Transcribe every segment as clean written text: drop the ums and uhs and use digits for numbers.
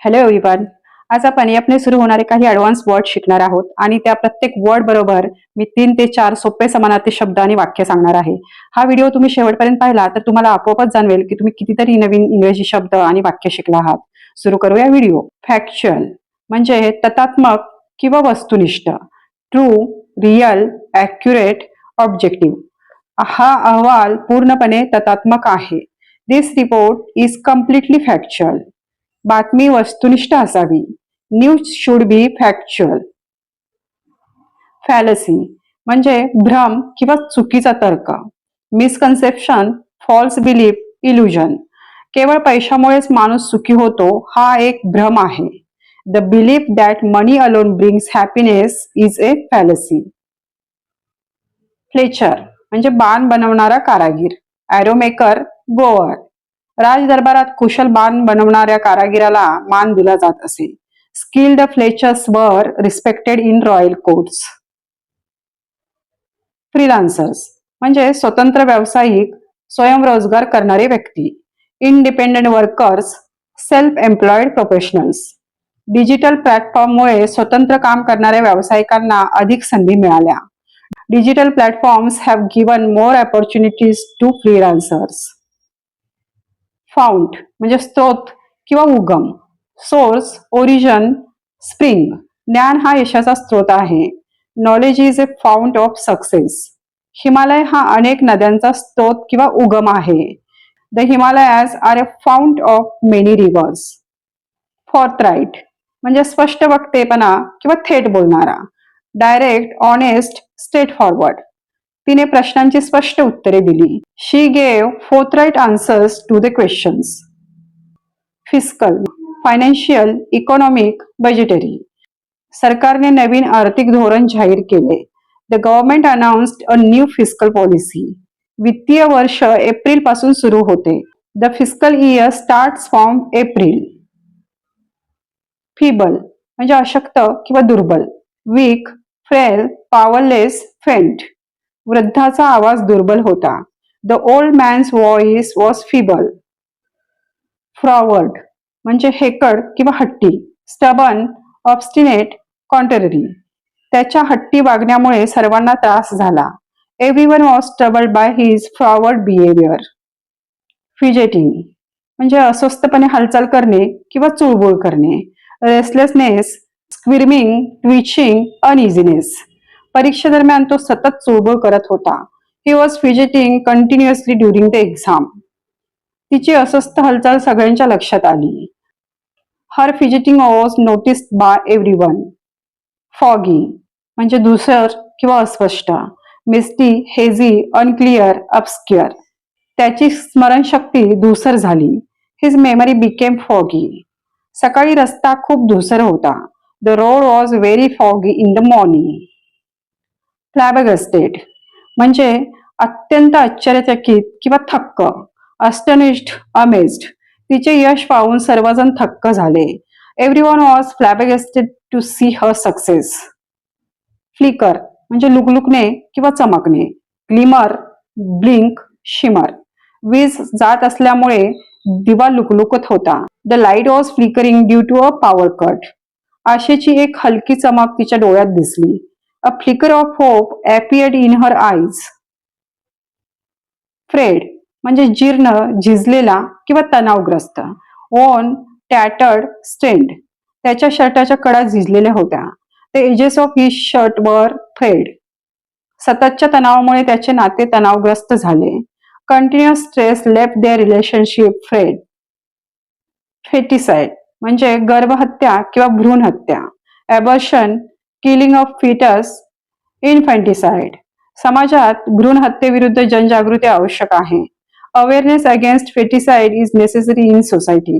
Hello everyone. आज आपण यापने सुरू होणारे काही ॲडव्हान्स वर्ड शिकणार आहोत आणि त्या प्रत्येक वर्ड बरोबर मी 3 ते 4 सोपे समानार्थी शब्द आणि वाक्य सांगणार आहे. हा व्हिडिओ तुम्ही शेवटपर्यंत पाहिला तर तुम्हाला आपोआपच जाणवेल की तुम्ही कितीतरी नवीन इंग्रजी शब्द आणि वाक्य शिकला आहात. सुरू करूया व्हिडिओ. फॅक्च्युअल म्हणजे तथात्मक किंवा वस्तुनिष्ठ. True, real, accurate, objective. हा अहवाल पूर्णपणे तथात्मक आहे. This report is completely factual. बातमी वस्तुनिष्ठ असावी. News should be factual. Fallacy म्हणजे भ्रम किंवा चुकीचा तर्क. Misconception, false belief, illusion. केवळ पैशामुळेच माणूस सुखी होतो हा एक भ्रम आहे. The belief that money alone brings happiness is a fallacy. Fletcher म्हणजे बाण बनवणारा कारागीर. Arrow maker, गोअर. राजदरबारात कुशल बाण बनवणाऱ्या कारागिराला मान दिला जात असे. Skilled fletchers were respected in royal courts. Freelancers म्हणजे स्वतंत्र व्यावसायिक, स्वयंरोजगार करणारे व्यक्ती. Independent workers, self employed professionals. Digital प्लॅटफॉर्ममुळे स्वतंत्र काम करणाऱ्या व्यावसायिकांना अधिक संधी मिळाल्या. Digital platforms have given more opportunities to freelancers. Fount म्हणजे स्त्रोत किंवा उगम. Source, origin, spring. ज्ञान हा यशाचा स्त्रोत आहे. Knowledge is a fount of success. Himalaya हा अनेक नद्यांचा स्त्रोत किंवा उगम आहे. The Himalayas are a fount of many rivers. Forthright म्हणजे स्पष्ट वक्तेपणा किंवा थेट बोलणारा. Direct, honest, straightforward. तिने प्रश्नांची स्पष्ट उत्तरे दिली. She gave forthright answers to the questions. Fiscal, financial, economic, budgetary. सरकारने नवीन आर्थिक धोरण जाहीर केले. The government announced a new fiscal policy. वित्तीय वर्ष एप्रिल पासून सुरू होते. The fiscal year starts from April. Feeble म्हणजे अशक्त किंवा दुर्बल. Weak, frail, powerless, faint. वृद्धाचा आवाज दुर्बल होता. The old man's voice was feeble. Froward म्हणजे हेकड किंवा हट्टी. Stubborn, obstinate, contrary. त्याच्या हट्टी वागण्यामुळे सर्वांना त्रास झाला. Everyone was troubled by his froward behaviour. Fidgeting म्हणजे अस्वस्थपणे हालचाल करणे किंवा चुळबुळ करणे. Restlessness, स्क्विर्मिंग, twitching, अनइझीनेस. परीक्षेदरम्यान तो सतत चुळबुळ करत होता. He was fidgeting continuously during the exam. तिची अस्वस्थ हालचाल सगळ्यांच्या लक्षात आली. Her fidgeting was noticed by everyone. Foggy म्हणजे धुसर किंवा अस्पष्ट. Misty, hazy, unclear, obscure. त्याची स्मरणशक्ती धूसर झाली. His memory became foggy. सकाळी रस्ता खूप धूसर होता. The road was very foggy in the morning. Flabbergasted म्हणजे अत्यंत आश्चर्यचकित किंवा थक्क. Astonished, amazed. तिचे यश पाहून सर्वजण थक्क झाले. Everyone was फ्लॅबगस्टेड to see her success. Flicker म्हणजे लुकलुकणे किंवा चमकणे. Glimmer, blink, shimmer. वीज जात असल्यामुळे दिवा लुकलुकत होता. The light was flickering due to a power cut. आशेची एक हलकी चमक तिच्या डोळ्यात दिसली. A flicker of hope appeared in her eyes. Frayed म्हणजे जीर्ण, झिजलेला किंवा तणावग्रस्त. Worn, tattered, strained. त्याच्या शर्टाच्या कडा झिजलेल्या होत्या. The edges of his shirt were frayed. सततच्या तणावामुळे त्याचे नाते तणावग्रस्त झाले. Continuous stress left their relationship frayed. Foeticide म्हणजे गर्भहत्या किंवा भ्रूण हत्या. Abortion, killing of foetus, infanticide. समाजात भ्रूण हत्येविरुद्ध जनजागृती आवश्यक आहे. Awareness against foeticide is necessary in society.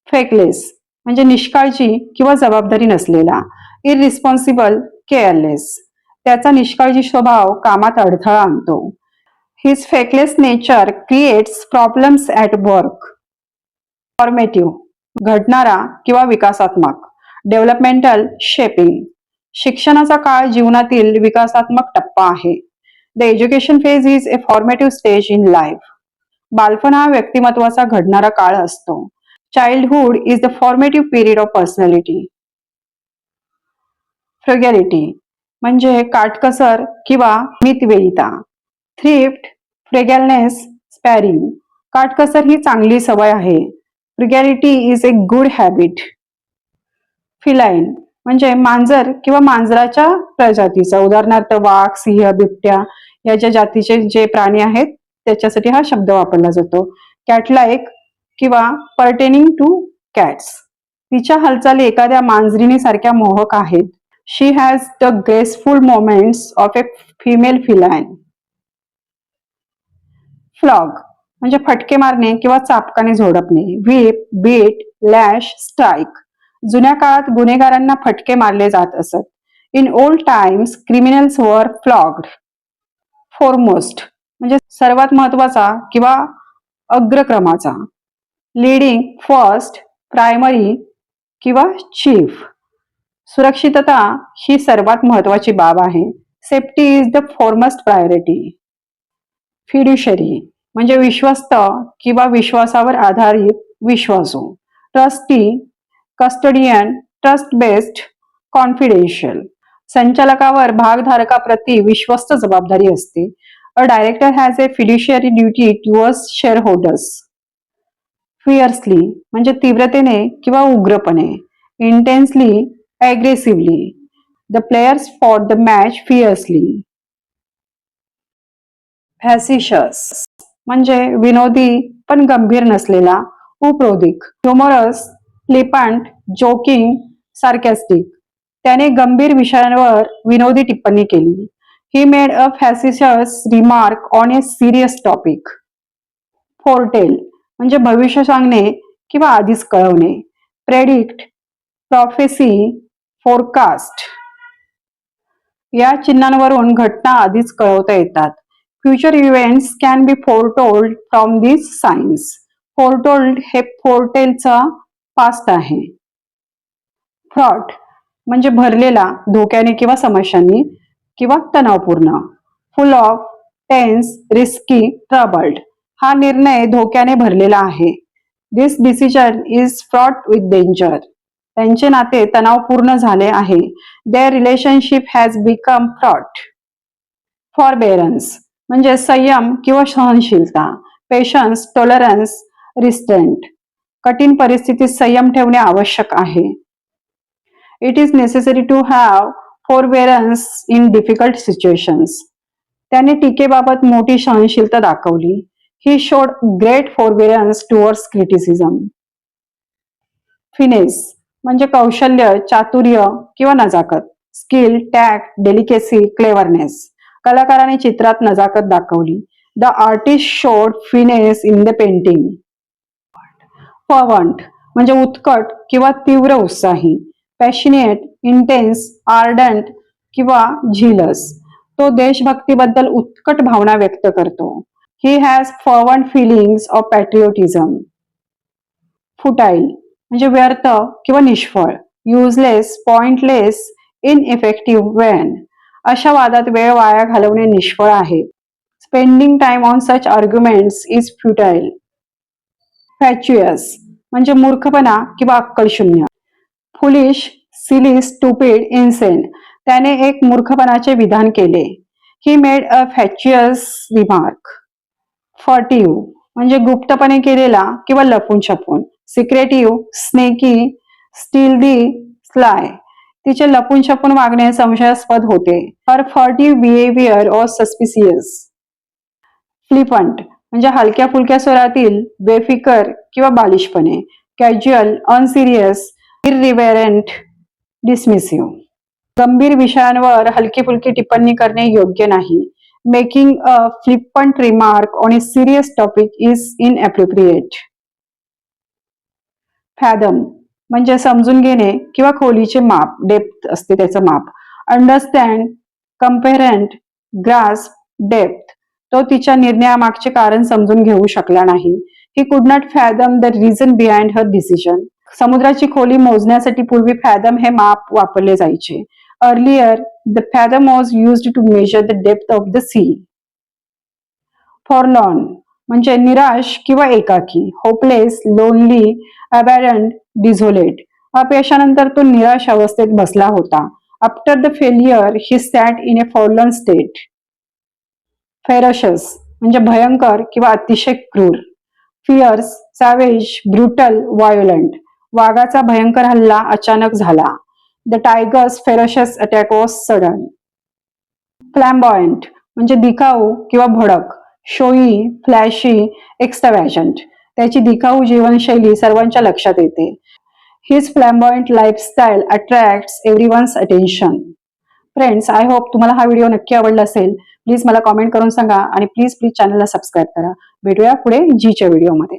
Feckless म्हणजे निष्काळजी किंवा जबाबदारी नसलेला. Irresponsible, careless. त्याचा निष्काळजी स्वभाव कामात अडथळा आणतो. His feckless nature creates problems at work. Formative घडणारा किंवा विकासात्मक. Developmental, shaping. शिक्षणाचा काळ जीवनातील विकासात्मक टप्पा आहे. The education phase is a formative stage in life. बालपण हा व्यक्तिमत्वाचा घडणारा काळ असतो. Childhood is the formative period of personality. फ्रुगॅलिटी म्हणजे काटकसर किंवा मितव्ययिता. Thrift, फ्रेगलनेस, sparring. काटकसर ही चांगली सवय आहे. फ्रुगॅलिटी इज ए गुड हॅबिट. फिलाईन म्हणजे मांजर किंवा मांजराच्या प्रजातीचा, उदाहरणार्थ वाघ, सिंह, बिबट्या या ज्या जातीचे जे प्राणी आहेत त्याच्यासाठी हा शब्द वापरला जातो. कॅटलाइक किंवा पर्टेनिंग टू कॅट्स. तिच्या हालचाली एखाद्या मांजरीणी सारख्या मोहक आहेत. She has the graceful moments of a female feline. Flog म्हणजे फटके मारणे किंवा चापकाने झोडपणे. Whip, beat, lash, strike. जुन्या काळात गुन्हेगारांना फटके मारले जात असत. इन ओल्ड टाइम्स क्रिमिनल्स वर फ्लॉग्ड. फोरमोस्ट म्हणजे सर्वात महत्वाचा किंवा अग्रक्रमाचा. लीडिंग, फर्स्ट, प्रायमरी किंवा चीफ. सुरक्षितता ही सर्वात महत्वाची बाब आहे. Safety is the foremost priority. Fiduciary म्हणजे विश्वस्त किंवा विश्वासावर आधारित विश्वासू. Trustee, custodian, trust based, confidential. संचालकावर भागधारकाप्रती विश्वस्त जबाबदारी असते. A director has a fiduciary duty towards shareholders. Fiercely म्हणजे तीव्रतेने किंवा उग्रपणे. Intensely, aggressively. The players fought the match fiercely. Facetious म्हणजे विनोदी पण गंभीर नसलेला, उपरोधिक. Humorous, flippant, joking, sarcastic. त्याने गंभीर विषयांवर विनोदी टिप्पणी केली. He made a facetious remark on a serious topic. Foretell म्हणजे भविष्य सांगणे किंवा आधीच कळवणे. Predict, प्रॉफेसी, forecast. या चिन्हांवरून घटना आधीच कळवता येतात. Future events can be foretold from this signs. Foretold हे फोरटेलचा पास्ट आहे. फ्रॉट म्हणजे भरलेला धोक्याने किंवा समस्यांनी किंवा तणावपूर्ण. Full of, tense, risky, troubled. हा निर्णय धोक्याने भरलेला आहे. This decision is fraught with danger. त्यांचे नाते तणावपूर्ण झाले आहे. Their relationship has become fraught. Forbearance म्हणजे संयम किंवा सहनशीलता. Patience, tolerance, restraint. कठीण परिस्थितीत संयम ठेवणे आवश्यक आहे. It is necessary to have forbearance in difficult situations. त्याने टीकेबाबत मोठी सहनशीलता दाखवली. He showed great forbearance towards criticism. Finesse म्हणजे कौशल्य, चातुर्य किंवा नजाकत. Skill, tact, delicacy, cleverness. कलाकाराने चित्रात नजाकत दाखवली. The artist showed finesse in the painting. Fervent म्हणजे उत्कट किंवा तीव्र उत्साही. पॅशनेट, इंटेन्स, आर्डंट किंवा झिलस. तो देशभक्तीबद्दल उत्कट भावना व्यक्त करतो. He has fervent feelings of patriotism. Futile म्हणजे व्यर्थ किंवा निष्फळ. Useless, pointless, ineffective vain. अशा वादात वेळ वाया घालवणे निष्फळ आहे. Spending time on such arguments is futile. Fatuous म्हणजे मूर्खपणा किंवा अक्कलशून्य. Foolish, silly, stupid, insane. त्याने एक मूर्खपणाचे विधान केले. ही मेड अ फॅच्युअस रिमार्क. फर्टिव्ह म्हणजे गुप्तपणे केलेला किंवा लपून छपून. सिक्रेटिव्ह, स्नेकी, स्टिल्दी, स्लाय. तिचे लपून छपून वागणे संशयास्पद होते. हर फर्टिव्ह बिहेवियर वॉज सस्पिशियस. फ्लिपंट म्हणजे हलक्या फुलक्या स्वरातील, बेफिकर किंवा बालिशपणे. कॅज्युअल, अनसिरियस, इररिव्हरंट, डिसमिसिव्ह. गंभीर विषयांवर हलकी फुलकी टिप्पणी करणे योग्य नाही. Making a flippant remark on a serious topic is inappropriate. Fathom म्हणजे समजून घेणे किंवा खोलीचे माप, डेप्थ असते त्याचं माप. Understand, comprehend, grasp, depth. तो तिच्या निर्णयामागचे कारण समजून घेऊ शकला नाही. He could not fathom the reason behind her decision. समुद्राची खोली मोजण्यासाठी पूर्वी फॅदम हे माप वापरले जायचे. Earlier the fathom was used to measure the depth of the sea. Forlorn म्हणजे निराश किंवा एकाकी. Hopeless, lonely, abandoned, desolate. अपयशानंतर तो निराश अवस्थेत बसला होता. After the failure he sat in a forlorn state. Ferocious म्हणजे भयंकर किंवा अतिशय क्रूर. Fierce, savage, brutal, violent. वाघाचा भयंकर हल्ला अचानक झाला. The tiger's ferocious attack was sudden. Flamboyant म्हणजे दिखाऊ किंवा भडक. Showy, flashy, extravagant. त्याची दिखाऊ जीवनशैली सर्वांच्या लक्षात येते. His flamboyant lifestyle attracts everyone's attention. Friends, I hope तुम्हाला हा व्हिडिओ नक्की आवडला असेल. प्लीज मला कॉमेंट करून सांगा आणि प्लीज चॅनलला सबस्क्राईब करा. भेटूया पुढे जीच्या व्हिडिओमध्ये.